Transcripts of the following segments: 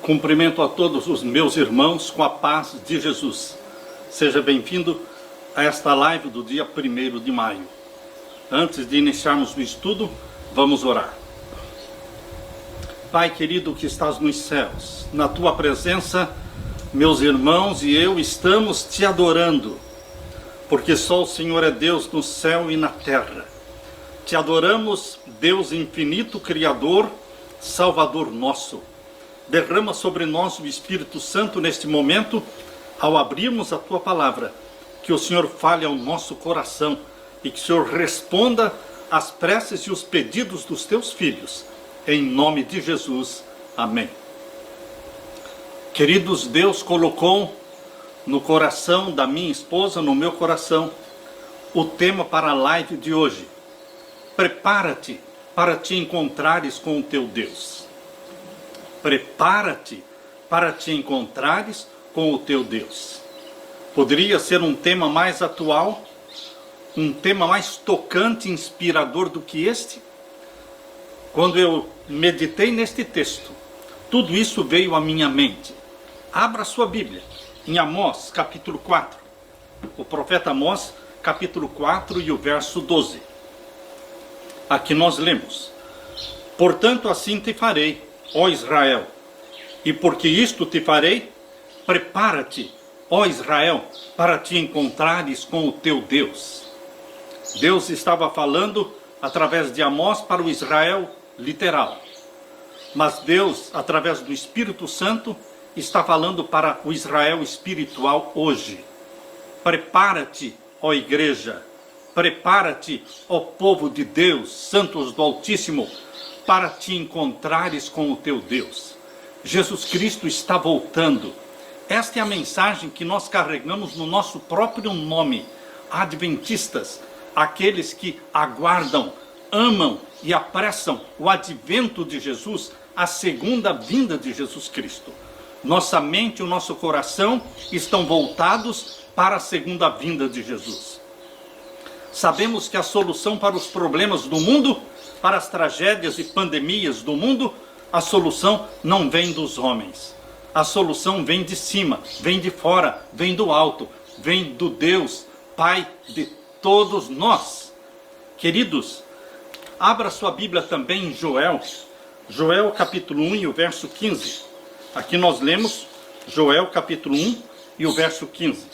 Cumprimento a todos os meus irmãos com a paz de Jesus. Seja bem-vindo a esta live do dia 1º de maio. Antes de iniciarmos o estudo, vamos orar. Pai querido que estás nos céus, na tua presença, meus irmãos e eu estamos te adorando, porque só o Senhor é Deus no céu e na terra. Te adoramos, Deus infinito, Criador, Salvador nosso. Derrama sobre nós o Espírito Santo neste momento, ao abrirmos a tua palavra, que o Senhor fale ao nosso coração e que o Senhor responda às preces e os pedidos dos teus filhos. Em nome de Jesus. Amém. Queridos, Deus colocou no coração da minha esposa, no meu coração, o tema para a live de hoje. Prepara-te para te encontrares com o teu Deus. Prepara-te para te encontrares com o teu Deus. Poderia ser um tema mais atual, um tema mais tocante e inspirador do que este? Quando eu meditei neste texto, tudo isso veio à minha mente. Abra sua Bíblia em Amós, capítulo 4. O profeta Amós, capítulo 4 e o verso 12. Aqui nós lemos: Portanto, assim te farei, ó Israel, e porque isto te farei, prepara-te, ó Israel, para te encontrares com o teu Deus. Deus estava falando através de Amós para o Israel literal. Mas Deus, através do Espírito Santo, está falando para o Israel espiritual hoje. Prepara-te, ó igreja, prepara-te, ó povo de Deus, santos do Altíssimo, para te encontrares com o teu Deus. Jesus Cristo está voltando. Esta é a mensagem que nós carregamos no nosso próprio nome, adventistas, aqueles que aguardam, amam e apressam o advento de Jesus, a segunda vinda de Jesus Cristo. Nossa mente e o nosso coração estão voltados para a segunda vinda de Jesus. Sabemos que a solução para os problemas do mundo, para as tragédias e pandemias do mundo, a solução não vem dos homens. A solução vem de cima, vem de fora, vem do alto, vem do Deus, Pai de todos nós. Queridos, abra sua Bíblia também em Joel capítulo 1 e o verso 15. Aqui nós lemos Joel capítulo 1 e o verso 15.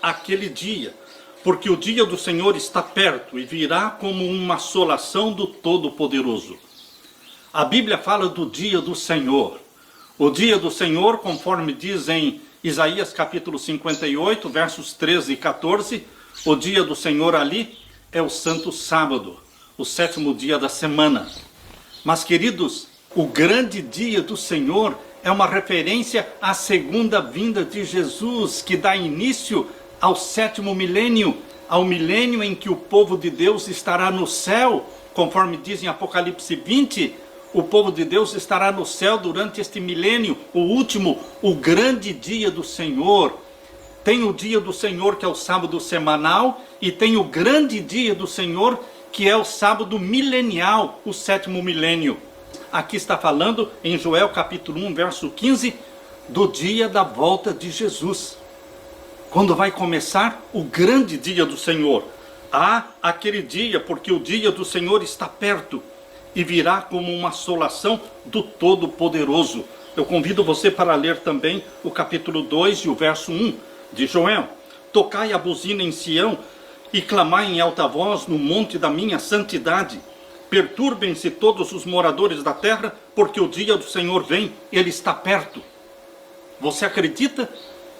Aquele dia, porque o dia do Senhor está perto e virá como uma assolação do Todo-Poderoso. A Bíblia fala do dia do Senhor. O dia do Senhor, conforme diz em Isaías capítulo 58, versos 13 e 14, o dia do Senhor ali é o Santo Sábado, o 7º dia da semana. Mas, queridos, o grande dia do Senhor é uma referência à segunda vinda de Jesus, que dá início ao 7º milênio, ao milênio em que o povo de Deus estará no céu, conforme diz em Apocalipse 20, o povo de Deus estará no céu durante este milênio, o último, o grande dia do Senhor. Tem o dia do Senhor, que é o sábado semanal, e tem o grande dia do Senhor, que é o sábado milenial, o 7º milênio. Aqui está falando em Joel capítulo 1, verso 15, do dia da volta de Jesus. Quando vai começar o grande dia do Senhor. Aquele dia, porque o dia do Senhor está perto e virá como uma assolação do Todo-Poderoso. Eu convido você para ler também o capítulo 2 e o verso 1 de Joel. Tocai a buzina em Sião e clamai em alta voz no monte da minha santidade. Perturbem-se todos os moradores da terra, porque o dia do Senhor vem, ele está perto. Você acredita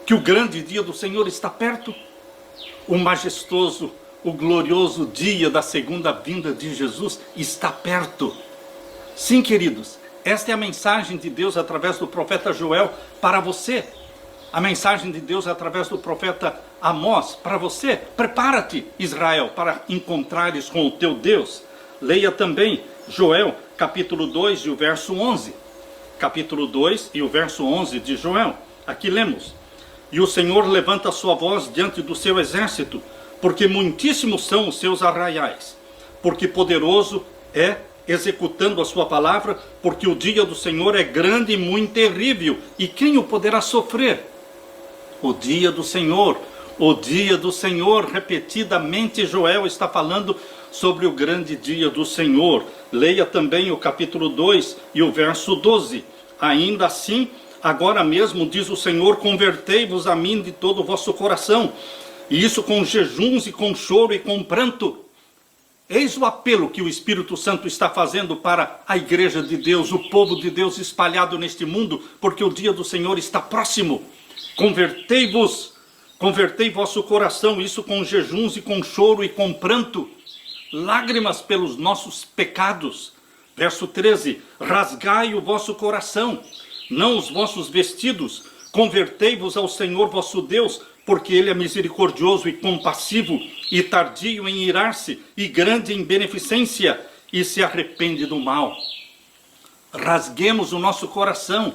que o grande dia do Senhor está perto? O majestoso, o glorioso dia da segunda vinda de Jesus está perto. Sim, queridos, esta é a mensagem de Deus através do profeta Joel para você. A mensagem de Deus através do profeta Amós para você. Prepara-te, Israel, para encontrares com o teu Deus. Leia também Joel capítulo 2 e o verso 11. Capítulo 2 e o verso 11 de Joel. Aqui lemos: E o Senhor levanta a sua voz diante do seu exército, porque muitíssimos são os seus arraiais, porque poderoso é executando a sua palavra, porque o dia do Senhor é grande e muito terrível, e quem o poderá sofrer? O dia do Senhor, o dia do Senhor, repetidamente Joel está falando sobre o grande dia do Senhor. Leia também o capítulo 2 e o verso 12. Ainda assim, agora mesmo, diz o Senhor, convertei-vos a mim de todo o vosso coração, e isso com jejuns e com choro e com pranto. Eis o apelo que o Espírito Santo está fazendo para a igreja de Deus, o povo de Deus espalhado neste mundo, porque o dia do Senhor está próximo. Convertei-vos, convertei vosso coração, isso com jejuns e com choro e com pranto, lágrimas pelos nossos pecados. Verso 13, rasgai o vosso coração, não os vossos vestidos, convertei-vos ao Senhor vosso Deus, porque Ele é misericordioso e compassivo, e tardio em irar-se, e grande em beneficência, e se arrepende do mal. Rasguemos o nosso coração,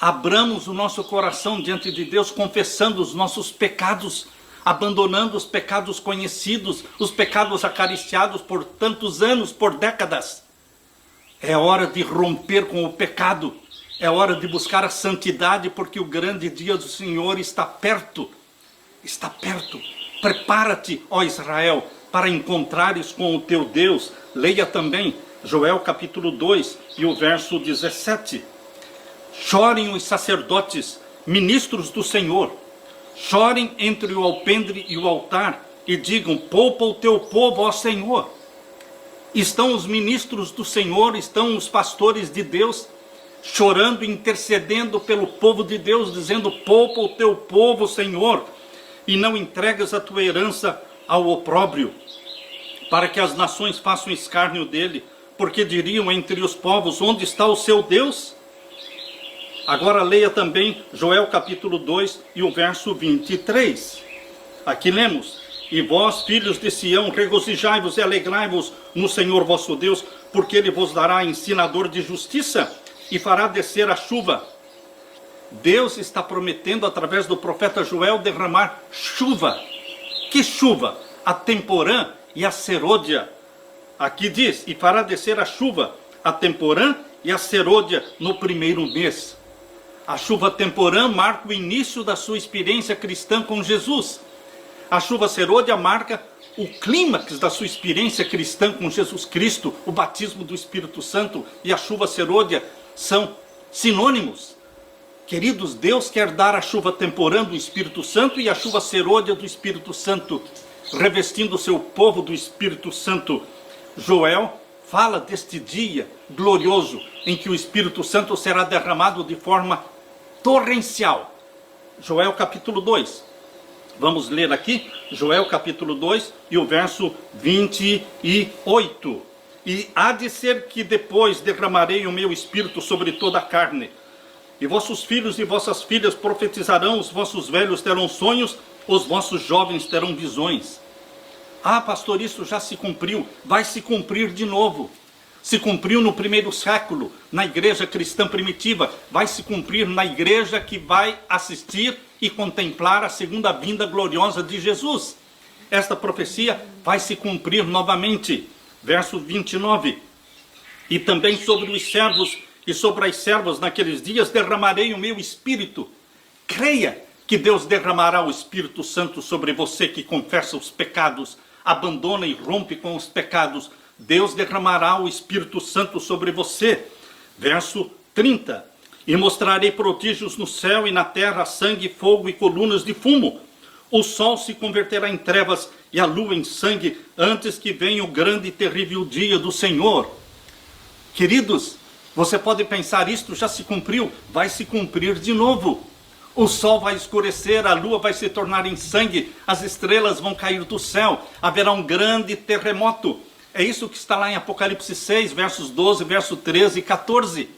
abramos o nosso coração diante de Deus, confessando os nossos pecados, abandonando os pecados conhecidos, os pecados acariciados por tantos anos, por décadas. É hora de romper com o pecado, é hora de buscar a santidade, porque o grande dia do Senhor está perto. Está perto. Prepara-te, ó Israel, para encontrares com o teu Deus. Leia também Joel capítulo 2 e o verso 17. Chorem os sacerdotes, ministros do Senhor. Chorem entre o alpendre e o altar e digam, poupa o teu povo, ó Senhor. Estão os ministros do Senhor, estão os pastores de Deus, chorando, intercedendo pelo povo de Deus, dizendo, poupa o teu povo, Senhor, e não entregas a tua herança ao opróbrio, para que as nações façam escárnio dele, porque diriam entre os povos, onde está o seu Deus? Agora leia também Joel capítulo 2 e o verso 23. Aqui lemos, e vós, filhos de Sião, regozijai-vos e alegrai-vos no Senhor vosso Deus, porque Ele vos dará ensinador de justiça e fará descer a chuva. Deus está prometendo através do profeta Joel derramar chuva. Que chuva? A temporã e a serôdia. Aqui diz, e fará descer a chuva, a temporã e a serôdia no primeiro mês. A chuva temporã marca o início da sua experiência cristã com Jesus. A chuva serôdia marca o clímax da sua experiência cristã com Jesus Cristo, o batismo do Espírito Santo e a chuva serôdia são sinônimos. Queridos, Deus quer dar a chuva temporã do Espírito Santo e a chuva serôdia do Espírito Santo, revestindo o seu povo do Espírito Santo. Joel fala deste dia glorioso em que o Espírito Santo será derramado de forma torrencial. Joel capítulo 2. Vamos ler aqui, Joel capítulo 2 e o verso 28. E há de ser que depois derramarei o meu Espírito sobre toda a carne. E vossos filhos e vossas filhas profetizarão, os vossos velhos terão sonhos, os vossos jovens terão visões. Ah, pastor, isso já se cumpriu, vai se cumprir de novo. Se cumpriu no primeiro século, na igreja cristã primitiva, vai se cumprir na igreja que vai assistir e contemplar a segunda vinda gloriosa de Jesus. Esta profecia vai se cumprir novamente. Verso 29. E também sobre os servos e sobre as servas naqueles dias derramarei o meu Espírito. Creia que Deus derramará o Espírito Santo sobre você que confessa os pecados, abandona e rompe com os pecados. Deus derramará o Espírito Santo sobre você. Verso 30. E mostrarei prodígios no céu e na terra, sangue, fogo e colunas de fumo. O sol se converterá em trevas e a lua em sangue, antes que venha o grande e terrível dia do Senhor. Queridos, você pode pensar, isto já se cumpriu, vai se cumprir de novo. O sol vai escurecer, a lua vai se tornar em sangue, as estrelas vão cair do céu, haverá um grande terremoto. É isso que está lá em Apocalipse 6, versos 12, verso 13 e 14.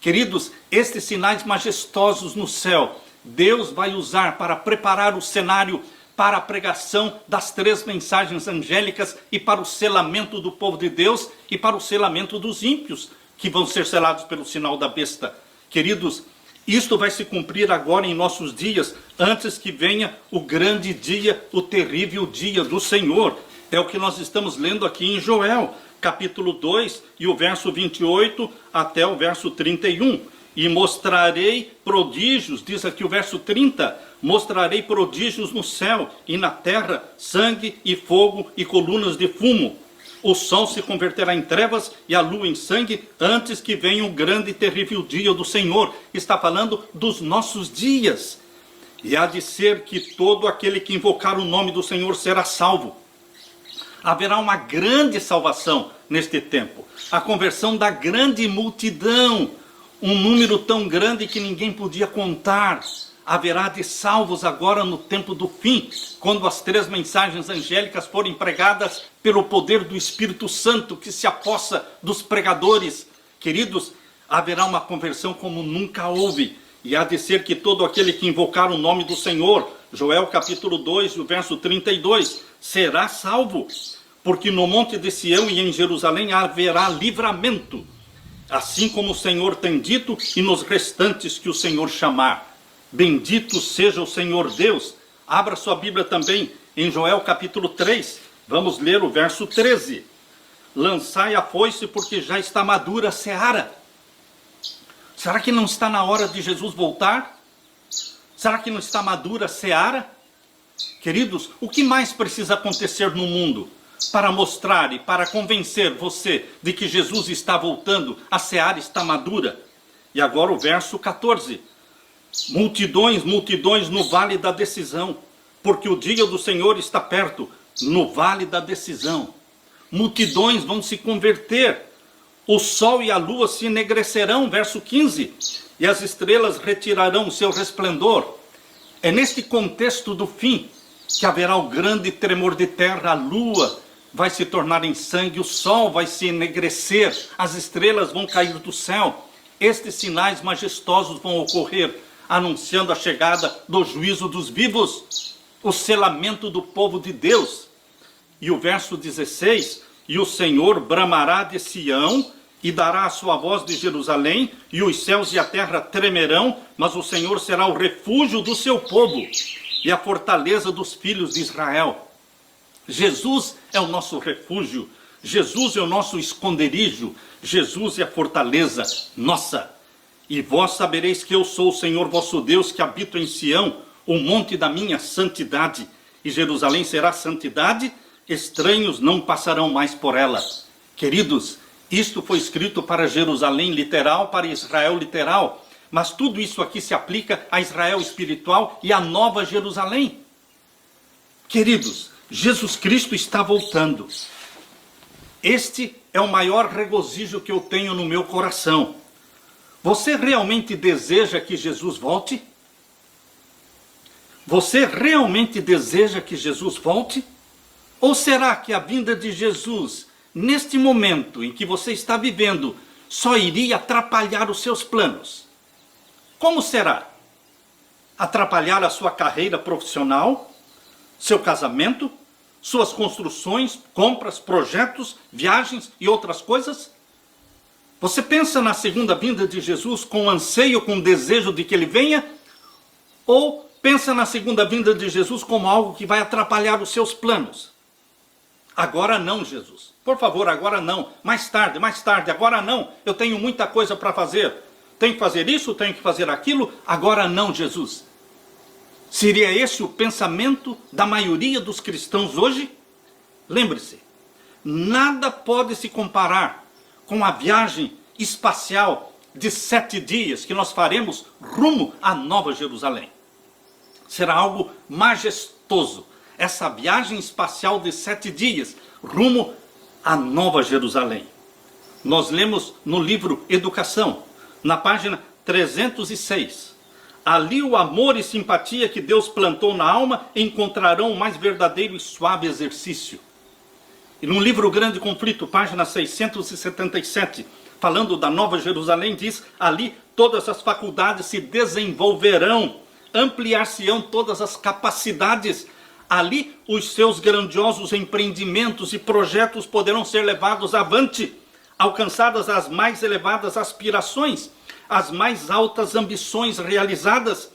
Queridos, estes sinais majestosos no céu, Deus vai usar para preparar o cenário para a pregação das 3 mensagens angélicas e para o selamento do povo de Deus e para o selamento dos ímpios, que vão ser selados pelo sinal da besta. Queridos, isto vai se cumprir agora em nossos dias, antes que venha o grande dia, o terrível dia do Senhor. É o que nós estamos lendo aqui em Joel. capítulo 2, e o verso 28 até o verso 31. E mostrarei prodígios, diz aqui o verso 30, mostrarei prodígios no céu e na terra, sangue e fogo e colunas de fumo. O sol se converterá em trevas e a lua em sangue, antes que venha o grande e terrível dia do Senhor. Está falando dos nossos dias. E há de ser que todo aquele que invocar o nome do Senhor será salvo. Haverá uma grande salvação neste tempo. A conversão da grande multidão. Um número tão grande que ninguém podia contar. Haverá de salvos agora no tempo do fim, quando as 3 mensagens angélicas forem pregadas pelo poder do Espírito Santo que se apossa dos pregadores. Queridos, haverá uma conversão como nunca houve. E há de ser que todo aquele que invocar o nome do Senhor, Joel capítulo 2, o verso 32, será salvo. Porque no monte de Sião e em Jerusalém haverá livramento, assim como o Senhor tem dito, e nos restantes que o Senhor chamar. Bendito seja o Senhor Deus. Abra sua Bíblia também em Joel capítulo 3. Vamos ler o verso 13. Lançai a foice, porque já está madura a seara. Será que não está na hora de Jesus voltar? Será que não está madura a seara? Queridos, o que mais precisa acontecer no mundo para mostrar e para convencer você de que Jesus está voltando, a seara está madura? E agora o verso 14. Multidões, multidões no vale da decisão, porque o dia do Senhor está perto, no vale da decisão. Multidões vão se converter, o sol e a lua se enegrecerão, verso 15, e as estrelas retirarão o seu resplendor. É neste contexto do fim que haverá o grande tremor de terra, a lua vai se tornar em sangue, o sol vai se enegrecer, as estrelas vão cair do céu. Estes sinais majestosos vão ocorrer, anunciando a chegada do juízo dos vivos, o selamento do povo de Deus. E o verso 16, e o Senhor bramará de Sião, e dará a sua voz de Jerusalém, e os céus e a terra tremerão, mas o Senhor será o refúgio do seu povo, e a fortaleza dos filhos de Israel. Jesus é o nosso refúgio, Jesus é o nosso esconderijo, Jesus é a fortaleza nossa. E vós sabereis que eu sou o Senhor vosso Deus, que habito em Sião, o monte da minha santidade. E Jerusalém será santidade, estranhos não passarão mais por ela. Queridos, isto foi escrito para Jerusalém literal, para Israel literal. Mas tudo isso aqui se aplica a Israel espiritual e a nova Jerusalém. Queridos, Jesus Cristo está voltando. Este é o maior regozijo que eu tenho no meu coração. Você realmente deseja que Jesus volte? Você realmente deseja que Jesus volte? Ou será que a vinda de Jesus, neste momento em que você está vivendo, só iria atrapalhar os seus planos? Como será? Atrapalhar a sua carreira profissional, seu casamento, suas construções, compras, projetos, viagens e outras coisas? Você pensa na segunda vinda de Jesus com anseio, com desejo de que ele venha? Ou pensa na segunda vinda de Jesus como algo que vai atrapalhar os seus planos? Agora não, Jesus. Por favor, agora não. Mais tarde, agora não. Eu tenho muita coisa para fazer. Tenho que fazer isso, tenho que fazer aquilo. Agora não, Jesus. Seria esse o pensamento da maioria dos cristãos hoje? Lembre-se, nada pode se comparar com a viagem espacial de 7 dias que nós faremos rumo à Nova Jerusalém. Será algo majestoso. Essa viagem espacial de 7 dias rumo à Nova Jerusalém. Nós lemos no livro Educação, na página 306. Ali o amor e simpatia que Deus plantou na alma encontrarão o mais verdadeiro e suave exercício. E no livro Grande Conflito, página 677, falando da Nova Jerusalém, diz: ali todas as faculdades se desenvolverão, ampliar-se-ão todas as capacidades. Ali os seus grandiosos empreendimentos e projetos poderão ser levados avante, alcançadas as mais elevadas aspirações, as mais altas ambições realizadas,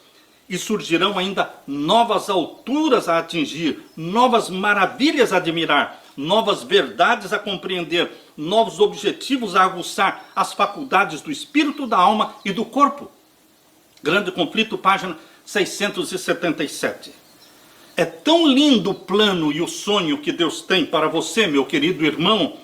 e surgirão ainda novas alturas a atingir, novas maravilhas a admirar, novas verdades a compreender, novos objetivos a aguçar as faculdades do espírito, da alma e do corpo. Grande Conflito, página 677. É tão lindo o plano e o sonho que Deus tem para você, meu querido irmão,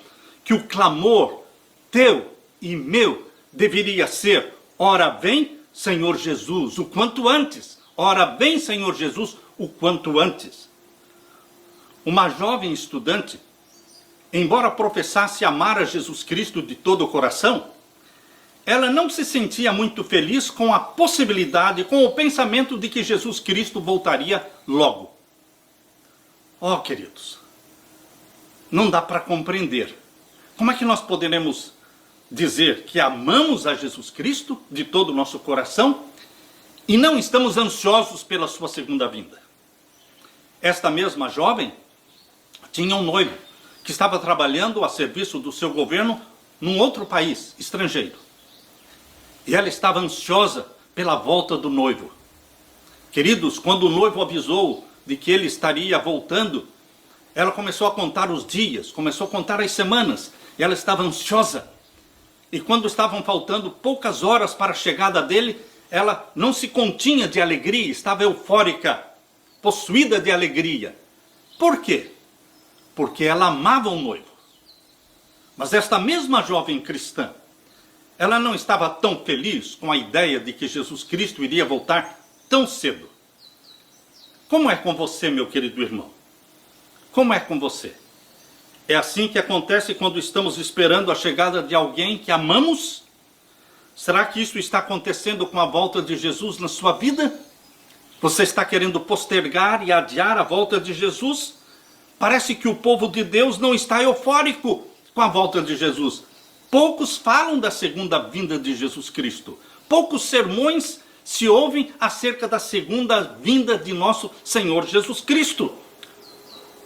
que o clamor teu e meu deveria ser: ora vem, Senhor Jesus, o quanto antes. Ora vem, Senhor Jesus, o quanto antes. Uma jovem estudante, embora professasse amar a Jesus Cristo de todo o coração, ela não se sentia muito feliz com a possibilidade, com o pensamento de que Jesus Cristo voltaria logo. Oh, queridos, não dá para compreender. Como é que nós poderemos dizer que amamos a Jesus Cristo de todo o nosso coração e não estamos ansiosos pela sua segunda vinda? Esta mesma jovem tinha um noivo que estava trabalhando a serviço do seu governo num outro país, estrangeiro. E ela estava ansiosa pela volta do noivo. Queridos, quando o noivo avisou de que ele estaria voltando, ela começou a contar os dias, começou a contar as semanas, e ela estava ansiosa. E quando estavam faltando poucas horas para a chegada dele, ela não se continha de alegria, estava eufórica, possuída de alegria. Por quê? Porque ela amava o noivo. Mas esta mesma jovem cristã, ela não estava tão feliz com a ideia de que Jesus Cristo iria voltar tão cedo. Como é com você, meu querido irmão? Como é com você? É assim que acontece quando estamos esperando a chegada de alguém que amamos? Será que isso está acontecendo com a volta de Jesus na sua vida? Você está querendo postergar e adiar a volta de Jesus? Parece que o povo de Deus não está eufórico com a volta de Jesus. Poucos falam da segunda vinda de Jesus Cristo. Poucos sermões se ouvem acerca da segunda vinda de nosso Senhor Jesus Cristo.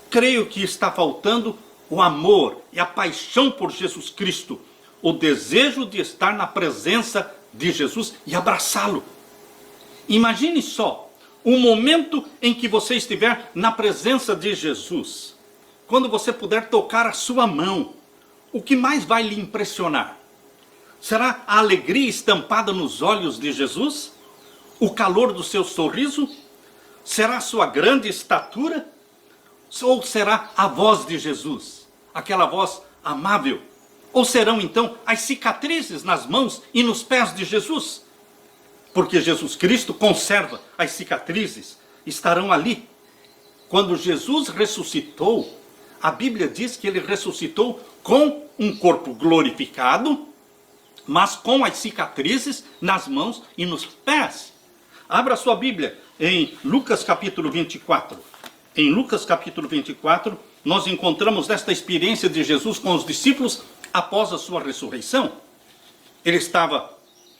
Creio que está faltando o amor e a paixão por Jesus Cristo, o desejo de estar na presença de Jesus e abraçá-lo. Imagine só o momento em que você estiver na presença de Jesus, quando você puder tocar a sua mão. O que mais vai lhe impressionar? Será a alegria estampada nos olhos de Jesus? O calor do seu sorriso? Será a sua grande estatura? Ou será a voz de Jesus, aquela voz amável? Ou serão então as cicatrizes nas mãos e nos pés de Jesus? Porque Jesus Cristo conserva as cicatrizes, estarão ali. Quando Jesus ressuscitou, a Bíblia diz que ele ressuscitou com um corpo glorificado, mas com as cicatrizes nas mãos e nos pés. Abra sua Bíblia em Lucas capítulo 24. Em Lucas capítulo 24, nós encontramos esta experiência de Jesus com os discípulos após a sua ressurreição. Ele estava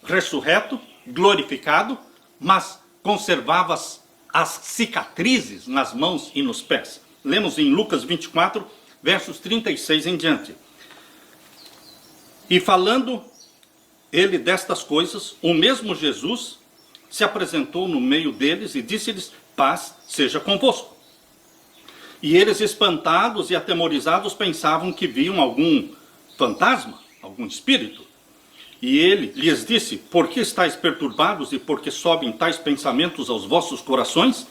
ressurreto, glorificado, mas conservava as cicatrizes nas mãos e nos pés. Lemos em Lucas 24, versos 36 em diante. E falando ele destas coisas, o mesmo Jesus se apresentou no meio deles e disse-lhes: paz seja convosco. E eles, espantados e atemorizados, pensavam que viam algum fantasma, algum espírito. E ele lhes disse: por que estáis perturbados e por que sobem tais pensamentos aos vossos corações?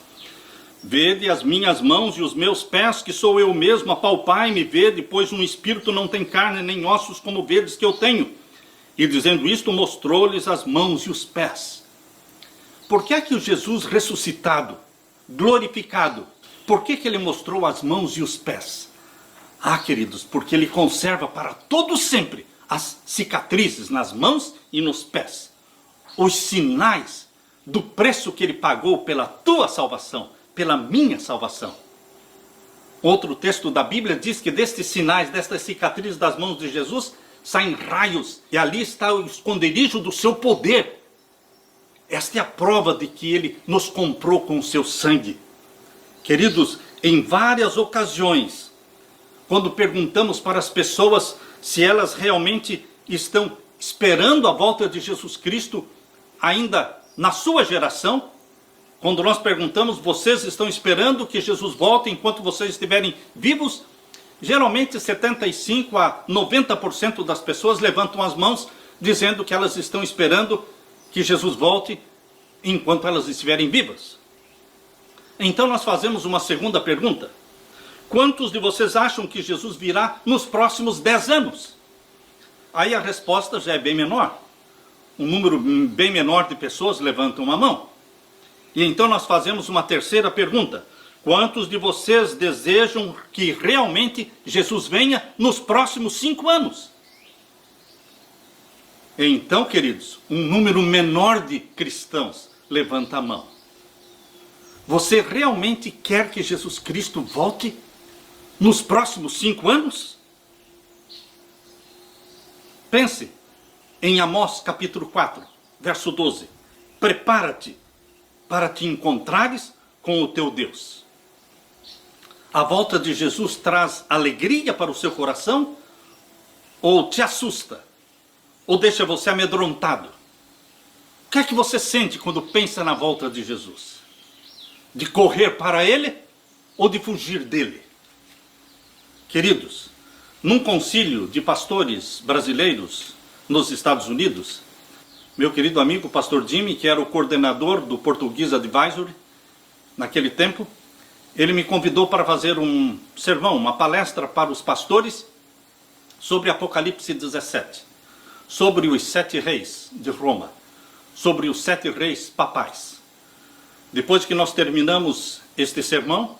Vede as minhas mãos e os meus pés, que sou eu mesmo, apalpai-me, vede, pois um espírito não tem carne nem ossos como vedes que eu tenho. E dizendo isto, mostrou-lhes as mãos e os pés. Por que é que o Jesus ressuscitado, glorificado, por que ele mostrou as mãos e os pés? Ah, queridos, porque ele conserva para todo sempre as cicatrizes nas mãos e nos pés. Os sinais do preço que ele pagou pela tua salvação, pela minha salvação. Outro texto da Bíblia diz que destes sinais, destas cicatrizes das mãos de Jesus, saem raios, e ali está o esconderijo do seu poder. Esta é a prova de que ele nos comprou com o seu sangue. Queridos, em várias ocasiões, quando perguntamos para as pessoas se elas realmente estão esperando a volta de Jesus Cristo ainda na sua geração, quando nós perguntamos: vocês estão esperando que Jesus volte enquanto vocês estiverem vivos? Geralmente 75 a 90% das pessoas levantam as mãos dizendo que elas estão esperando que Jesus volte enquanto elas estiverem vivas. Então nós fazemos uma segunda pergunta. Quantos de vocês acham que Jesus virá nos próximos 10 anos? Aí a resposta já é bem menor. Um número bem menor de pessoas levantam a mão. E então nós fazemos uma terceira pergunta. Quantos de vocês desejam que realmente Jesus venha nos próximos 5 anos? Então, queridos, um número menor de cristãos levanta a mão. Você realmente quer que Jesus Cristo volte nos próximos 5 anos? Pense em Amós capítulo 4, verso 12. Prepara-te para te encontrares com o teu Deus. A volta de Jesus traz alegria para o seu coração? Ou te assusta? Ou deixa você amedrontado? O que é que você sente quando pensa na volta de Jesus? De correr para Ele ou de fugir dele? Queridos, num concílio de pastores brasileiros nos Estados Unidos, meu querido amigo pastor Jimmy, que era o coordenador do Portuguese Advisory naquele tempo, ele me convidou para fazer um sermão, uma palestra para os pastores sobre Apocalipse 17, sobre os 7 reis de Roma, sobre os 7 reis papais. Depois que nós terminamos este sermão,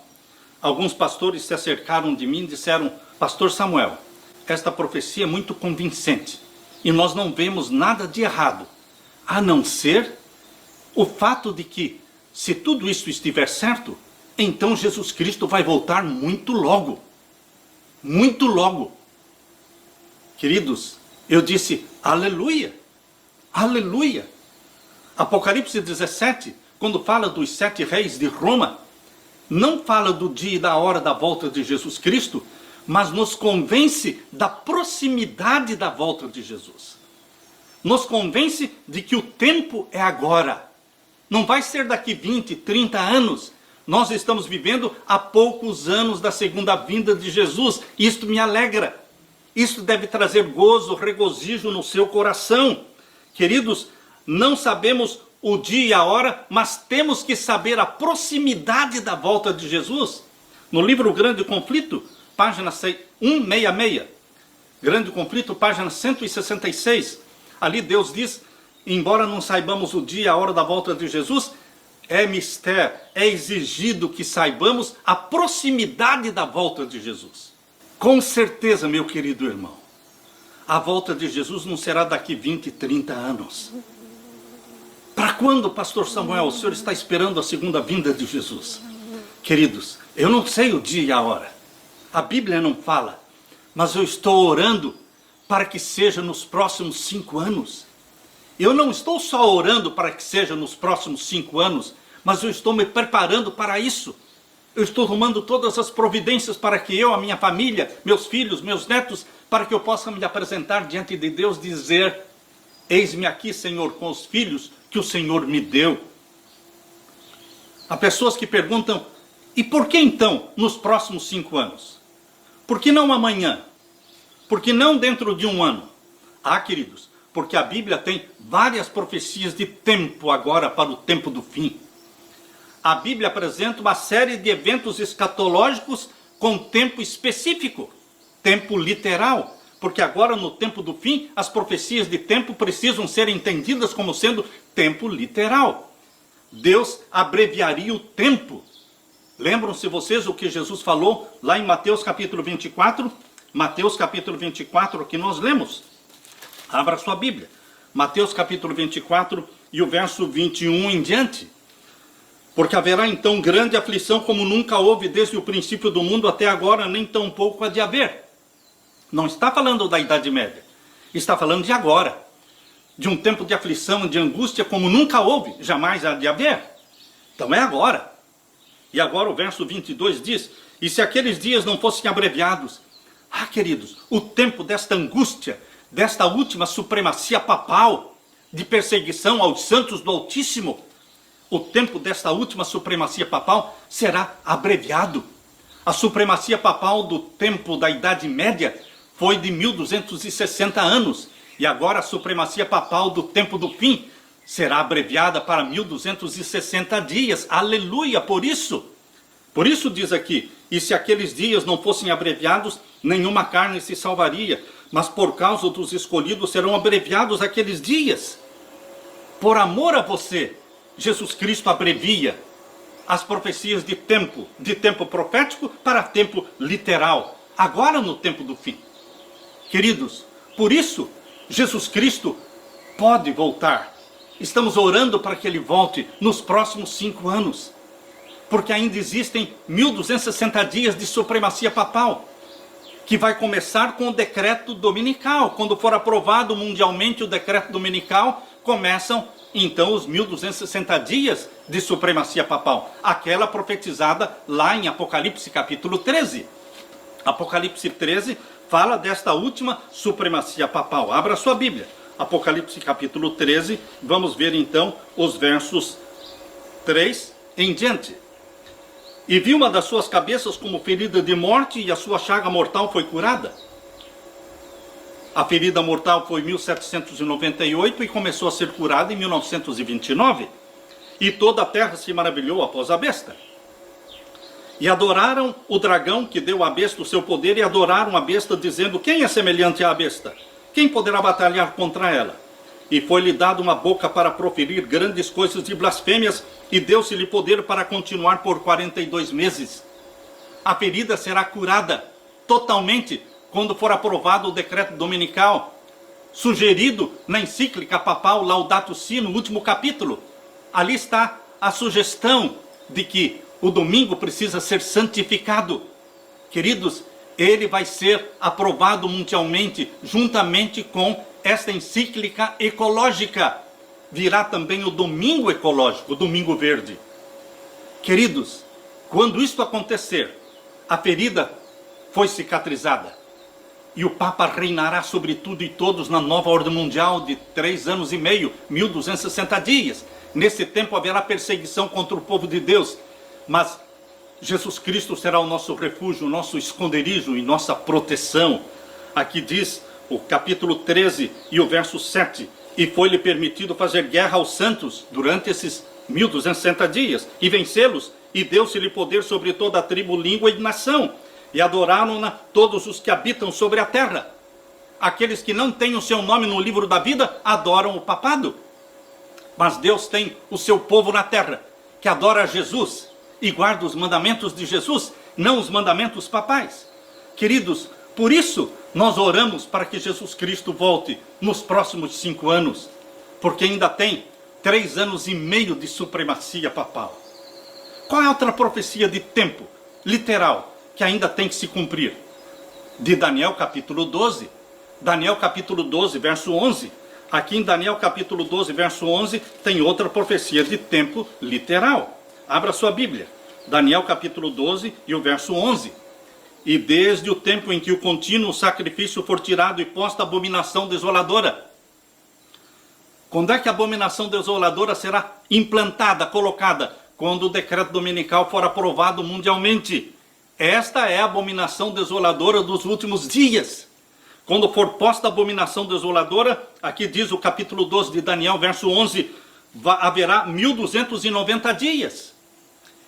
alguns pastores se acercaram de mim e disseram: Pastor Samuel, esta profecia é muito convincente e nós não vemos nada de errado, a não ser o fato de que, se tudo isso estiver certo, então Jesus Cristo vai voltar muito logo. Muito logo. Queridos, eu disse, aleluia, aleluia. Apocalipse 17, quando fala dos 7 reis de Roma, não fala do dia e da hora da volta de Jesus Cristo, mas nos convence da proximidade da volta de Jesus. Nos convence de que o tempo é agora. Não vai ser daqui 20, 30 anos. Nós estamos vivendo há poucos anos da segunda vinda de Jesus. Isto me alegra. Isto deve trazer gozo, regozijo no seu coração. Queridos, não sabemos o dia e a hora, mas temos que saber a proximidade da volta de Jesus. No livro Grande Conflito, página 166, Grande Conflito, página 166, ali Deus diz, embora não saibamos o dia e a hora da volta de Jesus, é mistério, é exigido que saibamos a proximidade da volta de Jesus. Com certeza, meu querido irmão, a volta de Jesus não será daqui 20, 30 anos. Para quando, pastor Samuel, o senhor está esperando a segunda vinda de Jesus? Queridos, eu não sei o dia e a hora. A Bíblia não fala, mas eu estou orando para que seja nos próximos 5 anos. Eu não estou só orando para que seja nos próximos 5 anos, mas eu estou me preparando para isso. Eu estou tomando todas as providências para que eu, a minha família, meus filhos, meus netos, para que eu possa me apresentar diante de Deus e dizer: eis-me aqui, Senhor, com os filhos que o Senhor me deu. Há pessoas que perguntam: e por que então nos próximos 5 anos? Por que não amanhã? Por que não dentro de 1 ano? Ah, queridos, porque a Bíblia tem várias profecias de tempo agora para o tempo do fim. A Bíblia apresenta uma série de eventos escatológicos com tempo específico, tempo literal, porque agora no tempo do fim as profecias de tempo precisam ser entendidas como sendo tempo literal. Deus abreviaria o tempo. Lembram-se vocês o que Jesus falou lá em Mateus capítulo 24? Mateus capítulo 24 que nós lemos. Abra sua Bíblia. Mateus capítulo 24 e o verso 21 em diante. Porque haverá então grande aflição como nunca houve desde o princípio do mundo até agora, nem tampouco há de haver. Não está falando da Idade Média. Está falando de agora. De um tempo de aflição, de angústia como nunca houve, jamais há de haver. Então é agora. E agora o verso 22 diz: e se aqueles dias não fossem abreviados? Ah, queridos, o tempo desta angústia, desta última supremacia papal, de perseguição aos santos do Altíssimo, o tempo desta última supremacia papal será abreviado. A supremacia papal do tempo da Idade Média foi de 1260 anos. E agora a supremacia papal do tempo do fim será abreviada para 1260 dias. Aleluia, por isso. Por isso diz aqui, e se aqueles dias não fossem abreviados, nenhuma carne se salvaria. Mas por causa dos escolhidos serão abreviados aqueles dias. Por amor a você, Jesus Cristo abrevia as profecias de tempo profético para tempo literal. Agora no tempo do fim. Queridos, por isso, Jesus Cristo pode voltar. Estamos orando para que Ele volte nos próximos 5 anos. Porque ainda existem 1260 dias de supremacia papal. Que vai começar com o decreto dominical. Quando for aprovado mundialmente o decreto dominical, começam então os 1260 dias de supremacia papal. Aquela profetizada lá em Apocalipse capítulo 13. Apocalipse 13 fala desta última supremacia papal. Abra sua Bíblia. Apocalipse capítulo 13, vamos ver então os versos 3 em diante. E vi uma das suas cabeças como ferida de morte, e a sua chaga mortal foi curada. A ferida mortal foi em 1798 e começou a ser curada em 1929. E toda a terra se maravilhou após a besta. E adoraram o dragão que deu à besta o seu poder, e adoraram a besta, dizendo: quem é semelhante à besta? Quem poderá batalhar contra ela? E foi-lhe dado uma boca para proferir grandes coisas de blasfêmias, e deu-se-lhe poder para continuar por 42 meses. A ferida será curada totalmente quando for aprovado o decreto dominical, sugerido na encíclica papal Laudato Si, no último capítulo. Ali está a sugestão de que o domingo precisa ser santificado. Queridos, ele vai ser aprovado mundialmente, juntamente com esta encíclica ecológica. Virá também o domingo ecológico, o domingo verde. Queridos, quando isto acontecer, a ferida foi cicatrizada. E o Papa reinará sobre tudo e todos na nova ordem mundial de 3 anos e meio, 1260 dias. Nesse tempo haverá perseguição contra o povo de Deus, mas Jesus Cristo será o nosso refúgio, o nosso esconderijo e nossa proteção. Aqui diz o capítulo 13 e o verso 7. E foi-lhe permitido fazer guerra aos santos durante esses 1260 dias e vencê-los. E deu-se-lhe poder sobre toda a tribo, língua e nação. E adoraram-na todos os que habitam sobre a terra. Aqueles que não têm o seu nome no livro da vida adoram o papado. Mas Deus tem o seu povo na terra, que adora Jesus e guarda os mandamentos de Jesus, não os mandamentos papais. Queridos, por isso nós oramos para que Jesus Cristo volte nos próximos 5 anos, porque ainda tem 3 anos e meio de supremacia papal. Qual é a outra profecia de tempo literal que ainda tem que se cumprir? De Daniel capítulo 12. Daniel capítulo 12, verso 11. Aqui em Daniel capítulo 12, verso 11, tem outra profecia de tempo literal. Abra sua Bíblia. Daniel capítulo 12 e o verso 11. E desde o tempo em que o contínuo sacrifício for tirado e posta a abominação desoladora. Quando é que a abominação desoladora será implantada, colocada? Quando o decreto dominical for aprovado mundialmente. Esta é a abominação desoladora dos últimos dias. Quando for posta a abominação desoladora, aqui diz o capítulo 12 de Daniel, verso 11, haverá 1290 dias.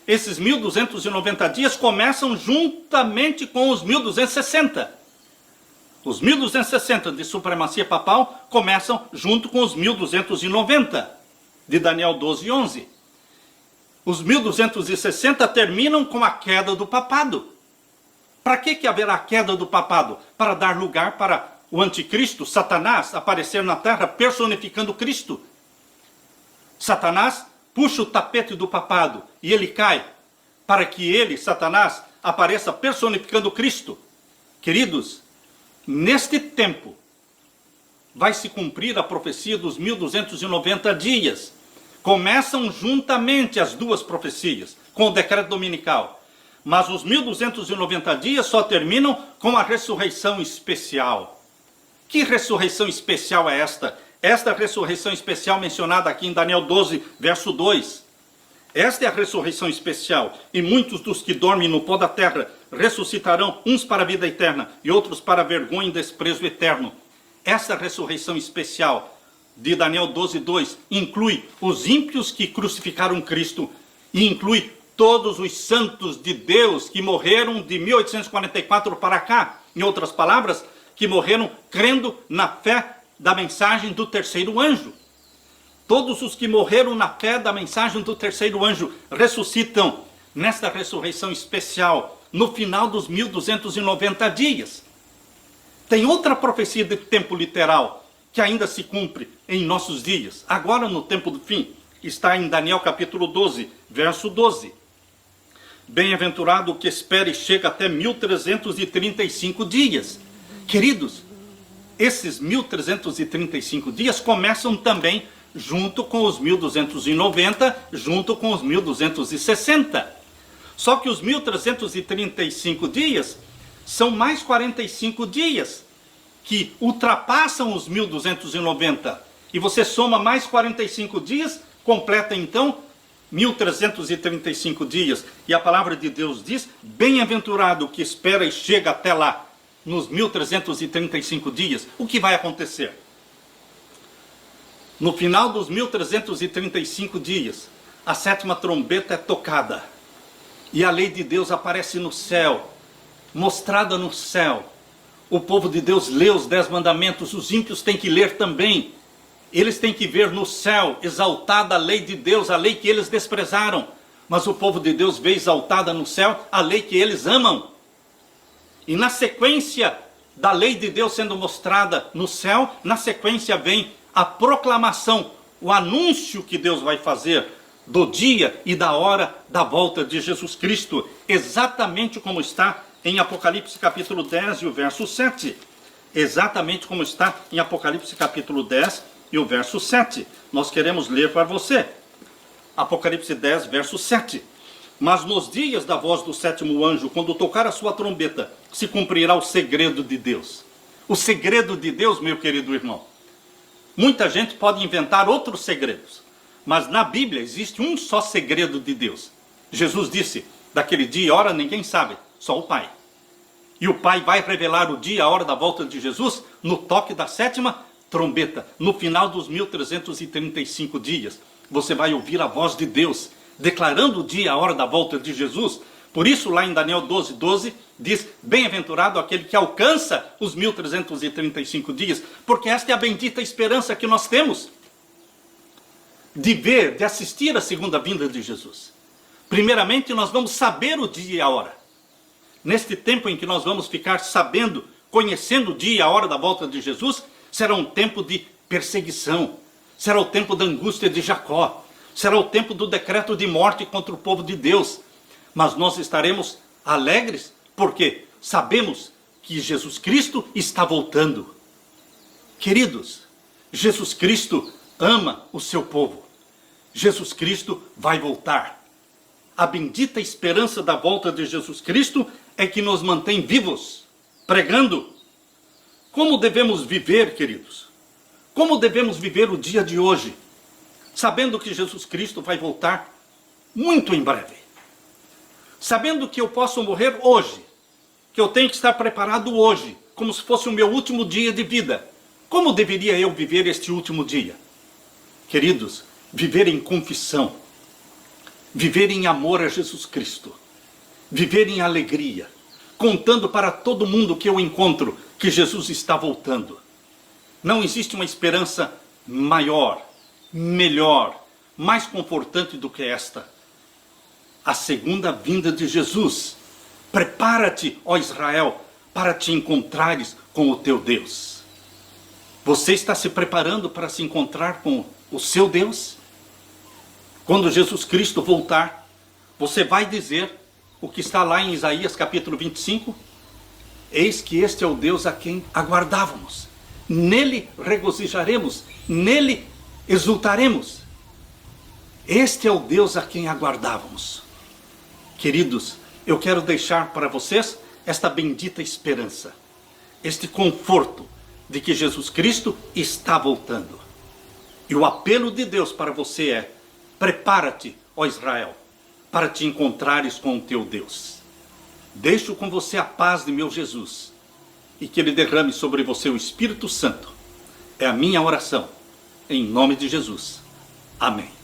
Esses 1290 dias começam juntamente com os 1260. Os 1260 de supremacia papal começam junto com os 1290 de Daniel 12 e 11. Os 1260 terminam com a queda do papado. Para que haverá a queda do papado? Para dar lugar para o anticristo, Satanás, aparecer na terra personificando Cristo. Satanás puxa o tapete do papado e ele cai, para que ele, Satanás, apareça personificando Cristo. Queridos, neste tempo vai se cumprir a profecia dos 1290 dias. Começam juntamente as duas profecias, com o decreto dominical. Mas os 1290 dias só terminam com a ressurreição especial. Que ressurreição especial é esta? Esta ressurreição especial mencionada aqui em Daniel 12, verso 2. Esta é a ressurreição especial, e muitos dos que dormem no pó da terra ressuscitarão, uns para a vida eterna e outros para a vergonha e desprezo eterno. Essa ressurreição especial de Daniel 12:2 inclui os ímpios que crucificaram Cristo e inclui todos os santos de Deus que morreram de 1844 para cá. Em outras palavras, que morreram crendo na fé da mensagem do terceiro anjo. Todos os que morreram na fé da mensagem do terceiro anjo ressuscitam nesta ressurreição especial no final dos 1290 dias. Tem outra profecia de tempo literal que ainda se cumpre em nossos dias, agora no tempo do fim. Está em Daniel capítulo 12, verso 12. Bem-aventurado o que espera e chega até 1335 dias. Queridos, esses 1335 dias começam também junto com os 1290, junto com os 1260. Só que os 1335 dias são mais 45 dias que ultrapassam os 1290. E você soma mais 45 dias, completa então 1335 dias. E a palavra de Deus diz: bem-aventurado o que espera e chega até lá, nos 1335 dias. O que vai acontecer? No final dos 1335 dias, a sétima trombeta é tocada. E a lei de Deus aparece no céu, mostrada no céu. O povo de Deus lê os 10 mandamentos, os ímpios têm que ler também. Eles têm que ver no céu exaltada a lei de Deus, a lei que eles desprezaram. Mas o povo de Deus vê exaltada no céu a lei que eles amam. E na sequência da lei de Deus sendo mostrada no céu, na sequência vem a proclamação, o anúncio que Deus vai fazer do dia e da hora da volta de Jesus Cristo, exatamente como está em Apocalipse capítulo 10 e o verso 7. Exatamente como está em Apocalipse capítulo 10 e o verso 7. Nós queremos ler para você. Apocalipse 10, verso 7. Mas nos dias da voz do sétimo anjo, quando tocar a sua trombeta, se cumprirá o segredo de Deus. O segredo de Deus, meu querido irmão. Muita gente pode inventar outros segredos, mas na Bíblia existe um só segredo de Deus. Jesus disse, daquele dia e hora ninguém sabe, só o Pai. E o Pai vai revelar o dia e a hora da volta de Jesus no toque da sétima trombeta, no final dos 1335 dias. Você vai ouvir a voz de Deus, declarando o dia e a hora da volta de Jesus. Por isso lá em Daniel 12:12 diz, bem-aventurado aquele que alcança os 1335 dias, porque esta é a bendita esperança que nós temos de ver, de assistir à segunda vinda de Jesus. Primeiramente nós vamos saber o dia e a hora. Neste tempo em que nós vamos ficar sabendo, conhecendo o dia e a hora da volta de Jesus, será um tempo de perseguição, será o tempo da angústia de Jacó, será o tempo do decreto de morte contra o povo de Deus. Mas nós estaremos alegres porque sabemos que Jesus Cristo está voltando. Queridos, Jesus Cristo ama o seu povo. Jesus Cristo vai voltar. A bendita esperança da volta de Jesus Cristo é que nos mantém vivos, pregando. Como devemos viver, queridos? Como devemos viver o dia de hoje? Sabendo que Jesus Cristo vai voltar muito em breve. Sabendo que eu posso morrer hoje, que eu tenho que estar preparado hoje, como se fosse o meu último dia de vida. Como deveria eu viver este último dia? Queridos, viver em confissão, viver em amor a Jesus Cristo, viver em alegria, contando para todo mundo que eu encontro que Jesus está voltando. Não existe uma esperança maior, melhor, mais confortante do que esta. A segunda vinda de Jesus. Prepara-te, ó Israel, para te encontrares com o teu Deus. Você está se preparando para se encontrar com o seu Deus? Quando Jesus Cristo voltar, você vai dizer o que está lá em Isaías capítulo 25? Eis que este é o Deus a quem aguardávamos. Nele regozijaremos, nele exultaremos. Este é o Deus a quem aguardávamos. Queridos, eu quero deixar para vocês esta bendita esperança, este conforto de que Jesus Cristo está voltando. E o apelo de Deus para você é: prepara-te, ó Israel, para te encontrares com o teu Deus. Deixo com você a paz de meu Jesus, e que Ele derrame sobre você o Espírito Santo. É a minha oração, em nome de Jesus. Amém.